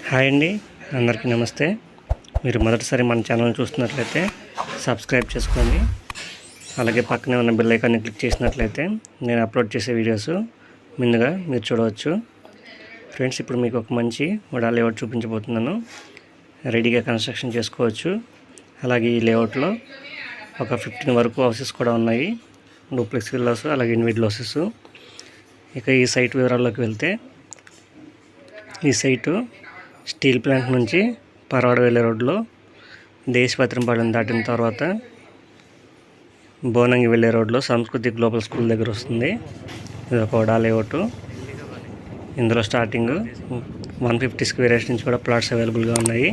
Hi అండి, అందరికీ నమస్తే. మీరు మొదటిసారి మన ఛానల్ చూస్తున్నట్లయితే సబ్స్క్రైబ్ చేసుకోండి. అలాగే పక్కనే ఉన్న బెల్ ఐకాన్ని క్లిక్ చేసినట్లయితే నేను అప్లోడ్ చేసే వీడియోస్ ముందుగా మీరు చూడవచ్చు. ఫ్రెండ్స్, ఇప్పుడు మీకు ఒక మంచి వడా లేఅవుట్ చూపించబోతున్నాను. రెడీగా కన్స్ట్రక్షన్ చేసుకోవచ్చు. అలాగే ఈ లేఅవుట్లో ఒక 15 వరకు హౌసెస్ కూడా ఉన్నాయి. డూప్లెక్స్ విల్లాస్, అలాగే ఇన్విడిల్ హౌసెస్. ఇక ఈ సైట్ వివరాల్లోకి వెళ్తే, ఈ సైటు స్టీల్ ప్లాంట్ నుంచి పరవాడ వెళ్ళే రోడ్లో దేశపత్రంపాలెం దాటిన తర్వాత బోనంగి వెళ్ళే రోడ్లో సంస్కృతి గ్లోబల్ స్కూల్ దగ్గర వస్తుంది. ఇది ఒక వడా లేఅవుట్. ఇందులో స్టార్టింగ్ 150 స్క్వేర్ యార్డ్స్ నుంచి కూడా ప్లాట్స్ అవైలబుల్గా ఉన్నాయి.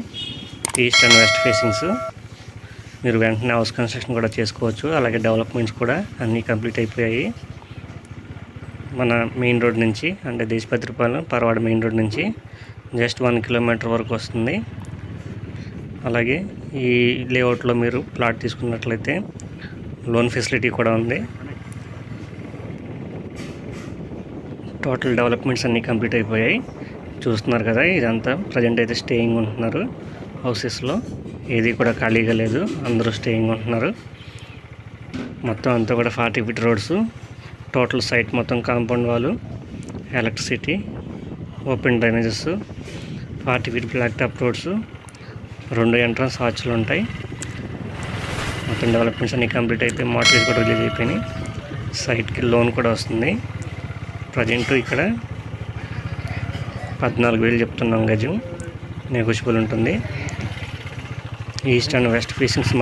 East and west facings. మీరు వెంటనే హౌస్ కన్స్ట్రక్షన్ కూడా చేసుకోవచ్చు. అలాగే డెవలప్మెంట్స్ కూడా అన్నీ కంప్లీట్ అయిపోయాయి. మన మెయిన్ రోడ్ నుంచి, అంటే దేశపత్రిపాలెం పరవాడ మెయిన్ రోడ్ నుంచి జస్ట్ 1 కిలోమీటర్ వరకు వస్తుంది. అలాగే ఈ లేఅవుట్లో మీరు ప్లాట్ తీసుకున్నట్లయితే లోన్ ఫెసిలిటీ కూడా ఉంది. టోటల్ డెవలప్మెంట్స్ అన్నీ కంప్లీట్ అయిపోయాయి. చూస్తున్నారు కదా, ఇదంతా ప్రజెంట్ అయితే స్టేయింగ్ ఉంటున్నారు. హౌసెస్లో ఏది కూడా ఖాళీగా లేదు, అందరూ స్టేయింగ్ ఉంటున్నారు. మొత్తం అంతా కూడా 40 ఫీట్ రోడ్స్. టోటల్ సైట్ మొత్తం కాంపౌండ్ వాళ్ళు, electricity, open drainages, 40 feet black top roads, 2 entrance ఆర్చ్లు ఉంటాయి. మొత్తం డెవలప్మెంట్స్ అన్నీ కంప్లీట్ అయిపోయి మార్కెట్ కూడా రిలీజ్ అయిపోయినాయి. సైట్కి లోన్ కూడా వస్తుంది. ప్రజెంట్ ఇక్కడ 14,000 చెప్తున్నాం గజం. నెగోషియబుల్ ఉంటుంది. East and west facings